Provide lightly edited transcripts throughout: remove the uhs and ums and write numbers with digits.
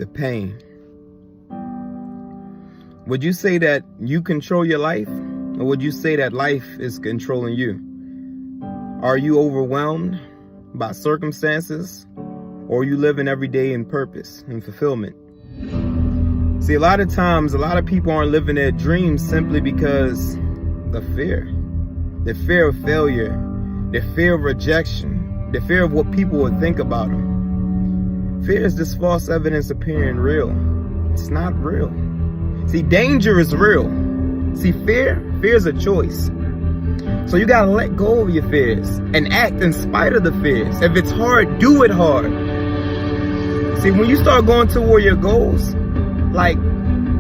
the pain. Would you say that you control your life, or would you say that life is controlling you? Are you overwhelmed by circumstances, or are you living every day in purpose and fulfillment? See, a lot of times, a lot of people aren't living their dreams simply because of fear. The fear of failure, the fear of rejection, the fear of what people would think about them. Fear is this false evidence appearing real. It's not real. See, danger is real. See, fear is a choice. So you gotta let go of your fears and act in spite of the fears. If it's hard, do it hard. See, when you start going toward your goals, like,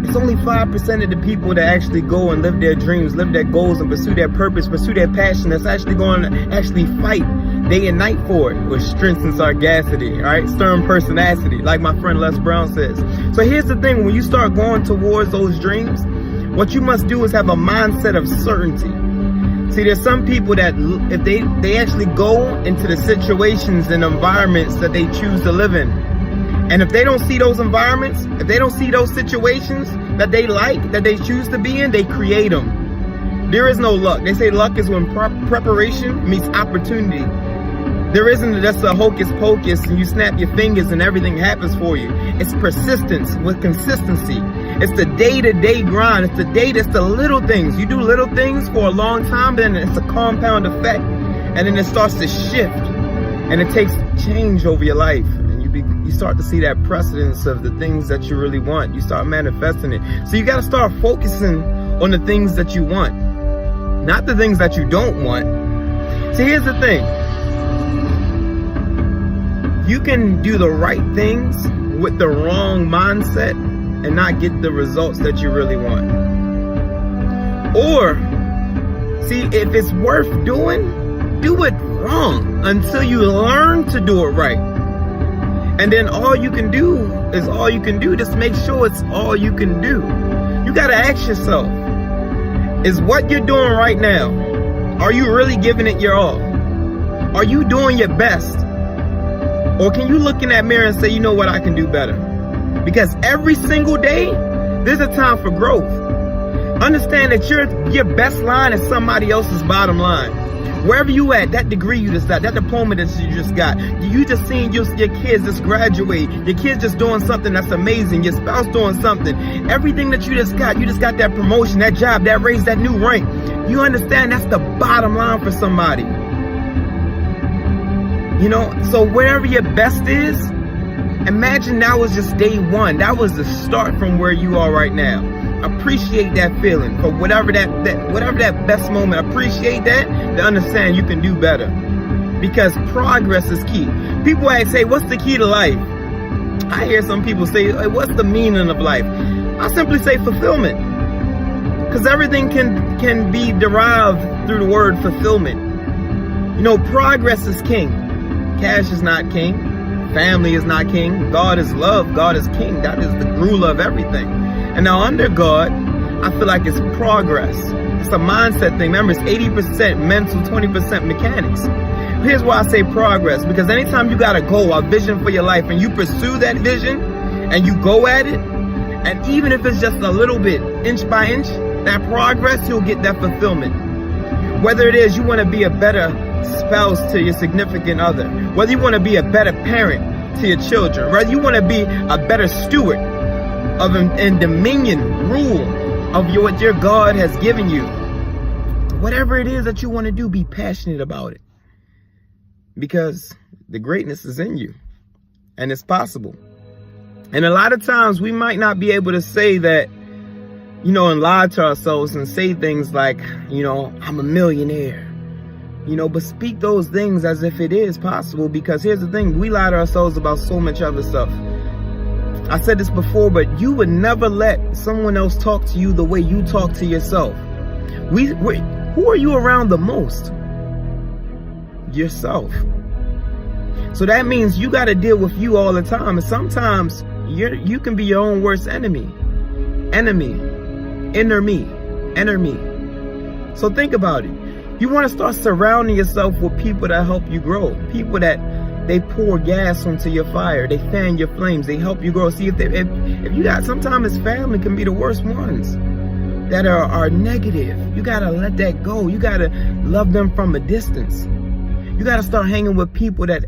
it's only 5% of the people that actually go and live their dreams, live their goals, and pursue their purpose, pursue their passion, that's actually going to actually fight day and night for it with strength and sagacity, all right? Stern personality, like my friend Les Brown says. So here's the thing, when you start going towards those dreams, what you must do is have a mindset of certainty. See, there's some people that if they actually go into the situations and environments that they choose to live in, and if they don't see those environments, if they don't see those situations that they like, that they choose to be in, they create them. There is no luck. They say luck is when preparation meets opportunity. There isn't just a hocus pocus and you snap your fingers and everything happens for you. It's persistence with consistency. It's the day-to-day grind. It's the little things. You do little things for a long time, then it's a compound effect. And then it starts to shift. And it takes change over your life. You start to see that precedence of the things that you really want. You start manifesting it. So you got to start focusing on the things that you want, not the things that you don't want. See, here's the thing. You can do the right things with the wrong mindset and not get the results that you really want. Or, see, if it's worth doing, do it wrong until you learn to do it right. And then all you can do is all you can do. Just make sure it's all you can do. You got to ask yourself, is what you're doing right now, are you really giving it your all? Are you doing your best? Or can you look in that mirror and say, you know what, I can do better? Because every single day, there's a time for growth. Understand that your best line is somebody else's bottom line. Wherever you at, that degree you just got, that diploma that you just got, you just seen your kids just graduate, your kids just doing something that's amazing, your spouse doing something, everything that you just got that promotion, that job, that raise, that new rank. You understand that's the bottom line for somebody. You know, so wherever your best is, imagine that was just day one. That was the start from where you are right now. Appreciate that feeling for whatever that best moment. Appreciate that to understand you can do better, because progress is key. People say, what's the key to life? I hear some people say, hey, what's the meaning of life? I simply say fulfillment, because everything can be derived through the word fulfillment. You know, progress is king. Cash is not king. Family is not king. God is love. God is king. That is the ruler of everything. And now under God, I feel like it's progress. It's a mindset thing. Remember, it's 80% mental, 20% mechanics. Here's why I say progress. Because anytime you got a goal, a vision for your life, and you pursue that vision, and you go at it, and even if it's just a little bit, inch by inch, that progress, you'll get that fulfillment. Whether it is you want to be a better spouse to your significant other, whether you want to be a better parent to your children, whether you want to be a better steward of and dominion, rule of what your God has given you. Whatever it is that you want to do, be passionate about it. Because the greatness is in you. And it's possible. And a lot of times we might not be able to say that, you know, and lie to ourselves and say things like, you know, I'm a millionaire. You know, but speak those things as if it is possible. Because here's the thing, we lie to ourselves about so much other stuff. I said this before, but you would never let someone else talk to you the way you talk to yourself. Who are you around the most? Yourself. So that means you got to deal with you all the time. And sometimes you can be your own worst enemy. Inner me. So think about it. You want to start surrounding yourself with people that help you grow. People that They pour gas onto your fire. They fan your flames. They help you grow. See, if you got, sometimes family can be the worst ones that are negative. You gotta let that go. You gotta love them from a distance. You gotta start hanging with people that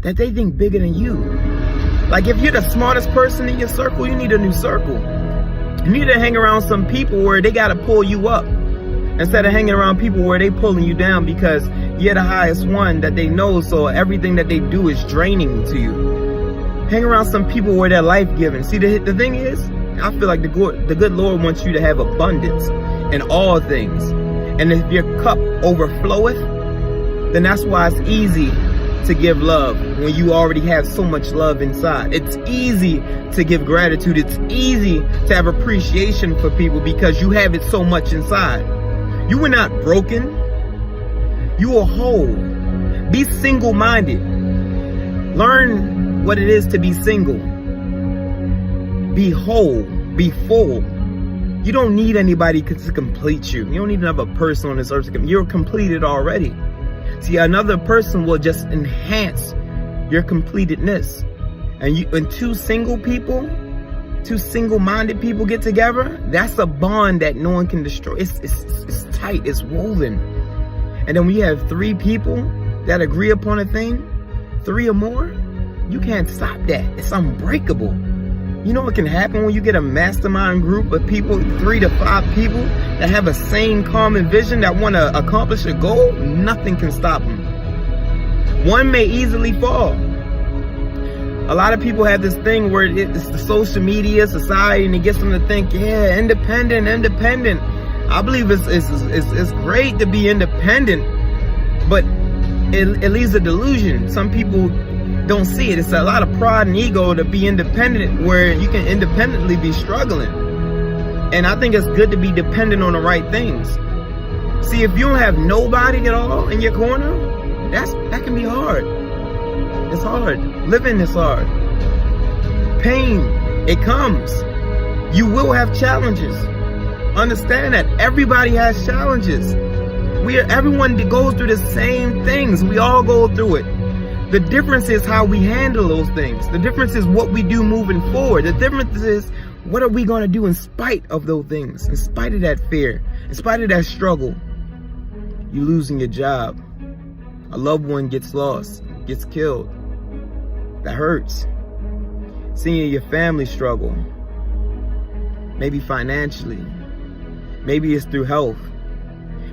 they think bigger than you. Like, if you're the smartest person in your circle, you need a new circle. You need to hang around some people where they gotta pull you up, instead of hanging around people where they pulling you down because you're the highest one that they know, so everything that they do is draining to you. Hang around some people where they're life-giving. See, the thing is, I feel like the good Lord wants you to have abundance in all things. And if your cup overfloweth, then that's why it's easy to give love when you already have so much love inside. It's easy to give gratitude. It's easy to have appreciation for people because you have it so much inside. You were not broken. You are whole. Be single-minded. Learn what it is to be single. Be whole. Be full. You don't need anybody to complete you. You don't need another person on this earth to complete you. You're completed already. See, another person will just enhance your completedness. And two single-minded people get together, that's a bond that no one can destroy. It's tight, it's woven. And then when you have three people that agree upon a thing, 3 or more, you can't stop that. It's unbreakable. You know what can happen when you get a mastermind group of people, 3 to 5 people that have a same common vision, that want to accomplish a goal? Nothing can stop them. One may easily fall. A lot of people have this thing where it's the social media, society, and it gets them to think, yeah, independent. I believe it's great to be independent, but it leaves a delusion. Some people don't see it. It's a lot of pride and ego to be independent, where you can independently be struggling. And I think it's good to be dependent on the right things. See, if you don't have nobody at all in your corner, that can be hard. It's hard. Living is hard. Pain, it comes. You will have challenges. Understand that everybody has challenges. Everyone goes through the same things. We all go through it. The difference is how we handle those things. The difference is what we do moving forward. The difference is, what are we going to do in spite of those things? In spite of that fear, in spite of that struggle. You losing your job. A loved one gets lost, gets killed. That hurts. Seeing your family struggle. Maybe financially. Maybe it's through health.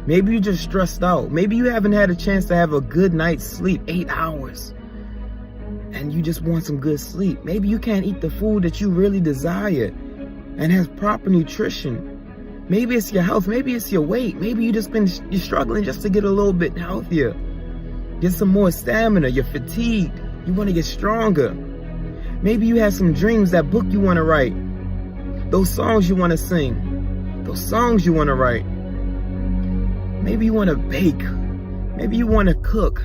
Maybe you're just stressed out. Maybe you haven't had a chance to have a good night's sleep, 8 hours. And you just want some good sleep. Maybe you can't eat the food that you really desire and has proper nutrition. Maybe it's your health. Maybe it's your weight. Maybe you're struggling just to get a little bit healthier. Get some more stamina. You're fatigued. You want to get stronger. Maybe you have some dreams, that book you want to write. Those songs you want to sing. Those songs you want to write. Maybe you want to bake. Maybe you want to cook.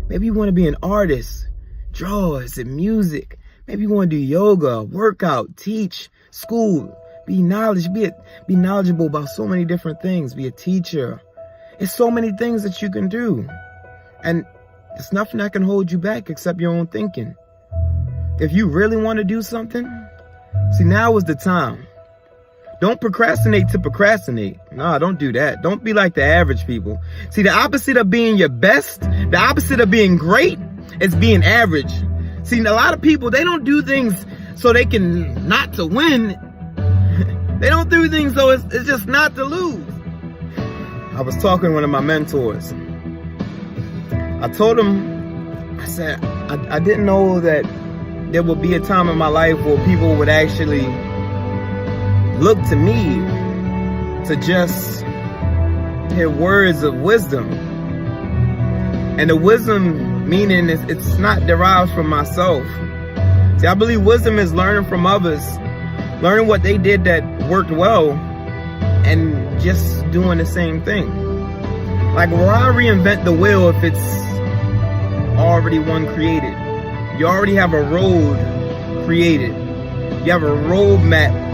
Maybe you want to be an artist. Draw, is it music? Maybe you want to do yoga, workout, teach, school, be knowledgeable about so many different things. Be a teacher. It's so many things that you can do. And there's nothing that can hold you back except your own thinking. If you really want to do something, see, now is the time. Don't procrastinate to procrastinate. No, don't do that. Don't be like the average people. See, the opposite of being your best, the opposite of being great, is being average. See, a lot of people, they don't do things so they can not to win. They don't do things so it's just not to lose. I was talking to one of my mentors. I told him, I said, I didn't know that there would be a time in my life where people would actually look to me to just hear words of wisdom. And the wisdom meaning it's not derived from myself. See, I believe wisdom is learning from others, learning what they did that worked well, and just doing the same thing. Like, why reinvent the wheel if it's already one created? You already have a road created. You have a roadmap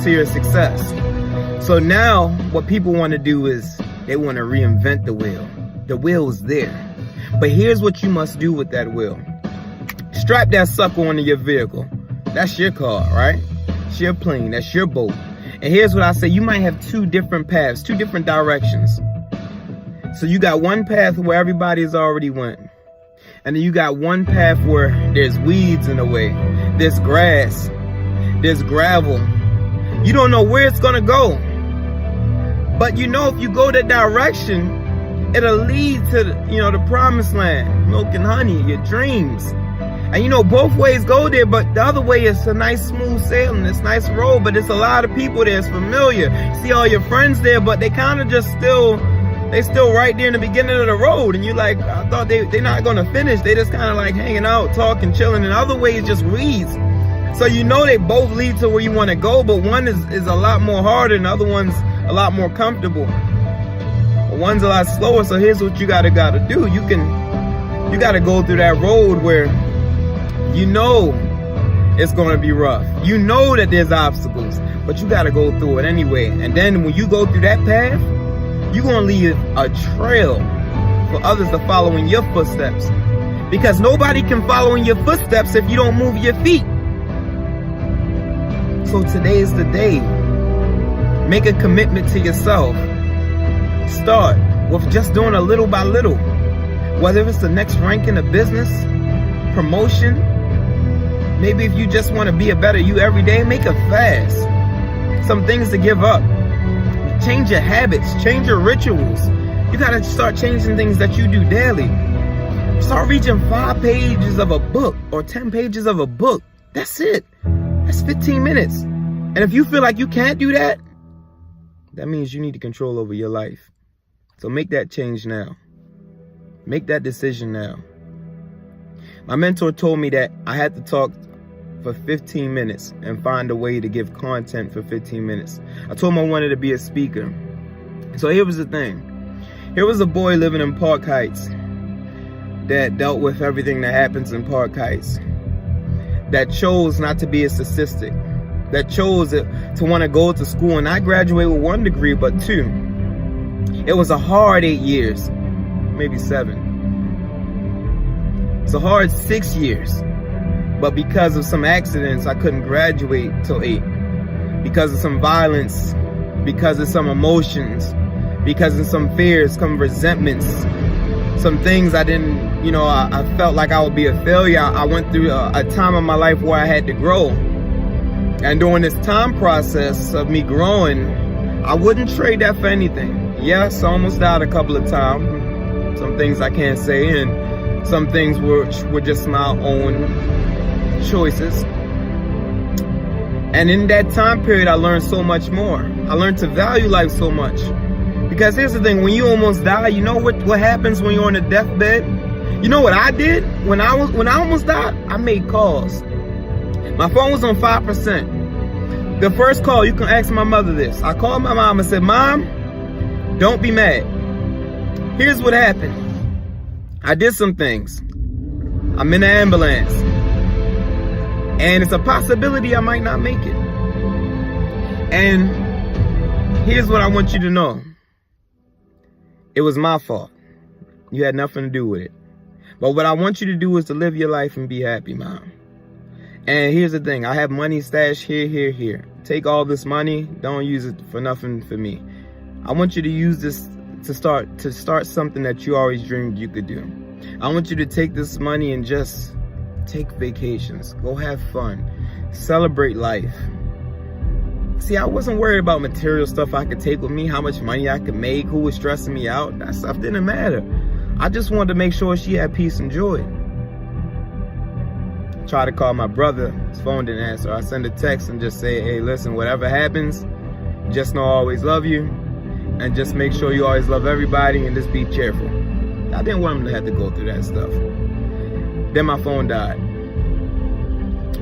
to your success. So now what people want to do is they want to reinvent the wheel. The wheel is there. But here's what you must do with that wheel. strap that sucker onto your vehicle. That's your car, right? It's your plane, that's your boat. And here's what I say, you might have two different paths, two different directions. So you got one path where everybody's already went. And then you got one path where there's weeds in the way. There's grass. There's gravel. You don't know where it's gonna go. But you know if you go that direction, it'll lead to the promised land. Milk and honey, your dreams. And you know both ways go there, but the other way is a nice smooth sailing, it's nice road, but it's a lot of people there, it's familiar. You see all your friends there, but they kind of just still right there in the beginning of the road. And you're like, I thought they're not gonna finish. They just kind of like hanging out, talking, chilling. And the other way is just weeds. So you know they both lead to where you want to go, but one is a lot more harder and the other one's a lot more comfortable. One's a lot slower. So here's what you gotta do. You gotta go through that road where you know it's gonna be rough. You know that there's obstacles, but you gotta go through it anyway. And then when you go through that path, you're gonna leave a trail for others to follow in your footsteps. Because nobody can follow in your footsteps if you don't move your feet. So today is the day. Make a commitment to yourself. Start with just doing a little by little. Whether it's the next rank in a business, promotion, maybe if you just want to be a better you every day, make a fast. Some things to give up. Change your habits, change your rituals. You gotta start changing things that you do daily. Start reading 5 pages of a book or 10 pages of a book. That's it. That's 15 minutes. And if you feel like you can't do that, that means you need to control over your life. So make that change now. Make that decision now. My mentor told me that I had to talk for 15 minutes and find a way to give content for 15 minutes. I told him I wanted to be a speaker. So here was the thing. Here was a boy living in Park Heights that dealt with everything that happens in Park Heights, that chose not to be a statistic, that chose to want to go to school. And I graduated with 1 degree, but 2. It was a hard 8 years, maybe 7. It's a hard 6 years. But because of some accidents, I couldn't graduate till 8. Because of some violence, because of some emotions, because of some fears, some resentments, some things I didn't, I felt like I would be a failure. I went through a time in my life where I had to grow. And during this time process of me growing, I wouldn't trade that for anything. Yes, I almost died a couple of times. Some things I can't say, and some things were just my own choices. And in that time period, I learned so much more. I learned to value life so much. Because here's the thing, when you almost die, you know what happens when you're on a deathbed? You know what I did? When I almost died, I made calls. My phone was on 5%. The first call, you can ask my mother this. I called my mom and said, Mom, don't be mad. Here's what happened. I did some things. I'm in an ambulance. And it's a possibility I might not make it. And here's what I want you to know. It was my fault. You had nothing to do with it. But what I want you to do is to live your life and be happy, Mom. And here's the thing. I have money stashed here. Take all this money. Don't use it for nothing for me. I want you to use this to start something that you always dreamed you could do. I want you to take this money and just take vacations. Go have fun. Celebrate life. See, I wasn't worried about material stuff I could take with me, how much money I could make, who was stressing me out. That stuff didn't matter. I just wanted to make sure she had peace and joy. Try to call my brother. His phone didn't answer. I send a text and just say, hey, listen, whatever happens, just know I always love you. And just make sure you always love everybody and just be cheerful. I didn't want him to have to go through that stuff. Then my phone died.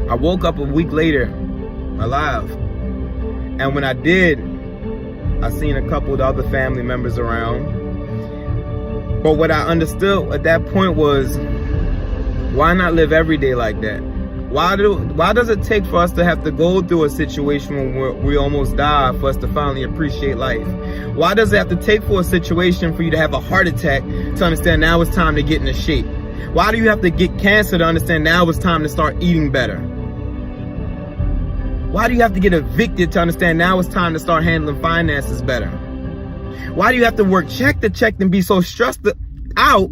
I woke up a week later, alive. And when I did, I seen a couple of the other family members around. But what I understood at that point was, why not live every day like that? Why does it take for us to have to go through a situation when we almost die for us to finally appreciate life? Why does it have to take for a situation for you to have a heart attack to understand now it's time to get into shape? Why do you have to get cancer to understand now it's time to start eating better? Why do you have to get evicted to understand now it's time to start handling finances better? Why do you have to work check to check and be so stressed out,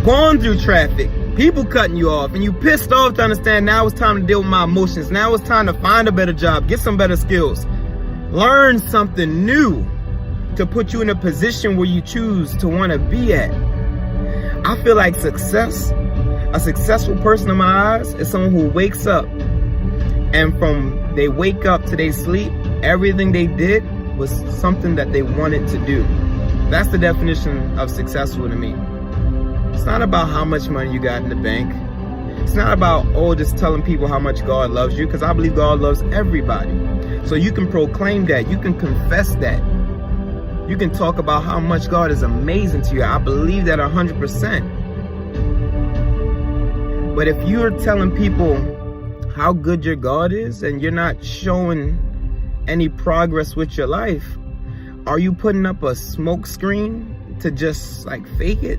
going through traffic, people cutting you off, and you pissed off to understand now it's time to deal with my emotions. Now it's time to find a better job, get some better skills, learn something new to put you in a position where you choose to want to be at. I feel like success, a successful person in my eyes, is someone who wakes up and from they wake up to they sleep, everything they did was something that they wanted to do. That's the definition of successful to me. It's not about how much money you got in the bank. It's not about, just telling people how much God loves you, because I believe God loves everybody. So you can proclaim that. You can confess that. You can talk about how much God is amazing to you. I believe that 100%. But if you're telling people how good your God is and you're not showing any progress with your life, are you putting up a smoke screen to just like fake it?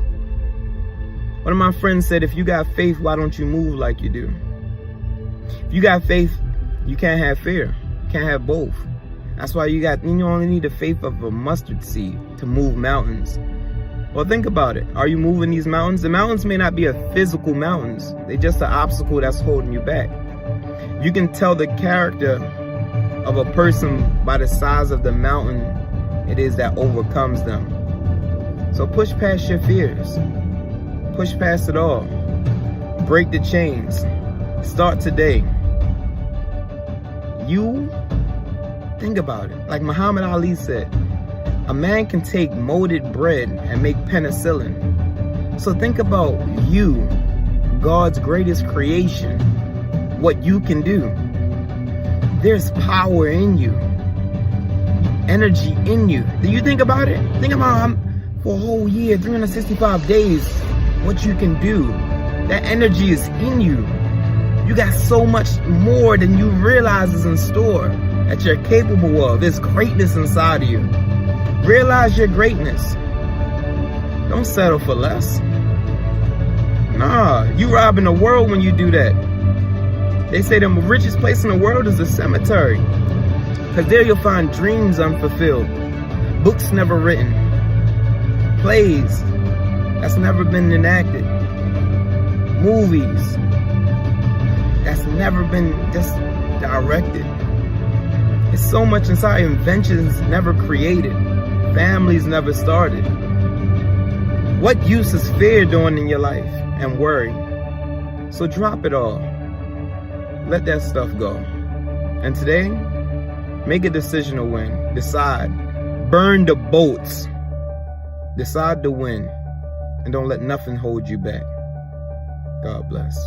One of my friends said, if you got faith, why don't you move like you do? If you got faith, you can't have fear. You can't have both. That's why you only need the faith of a mustard seed to move mountains. Well, think about it. Are you moving these mountains? The mountains may not be a physical mountains. They're just an obstacle that's holding you back. You can tell the character of a person by the size of the mountain it is that overcomes them. So push past your fears. Push past it all. Break the chains. Start today. You think about it. Like Muhammad Ali said, a man can take molded bread and make penicillin. So think about you, God's greatest creation, what you can do. There's power in you, energy in you. Do you think about it? Think about for a whole year, 365 days, what you can do. That energy is in you. You got so much more than you realize is in store that you're capable of. There's greatness inside of you. Realize your greatness. Don't settle for less. Nah, you robbing the world when you do that. They say the richest place in the world is the cemetery, because there you'll find dreams unfulfilled, books never written, plays that's never been enacted, movies that's never been just directed. There's so much inside. Inventions never created, families never started. What use is fear doing in your life and worry? So drop it all. Let that stuff go. And today, make a decision to win. Decide. Burn the boats. Decide to win. And don't let nothing hold you back. God bless.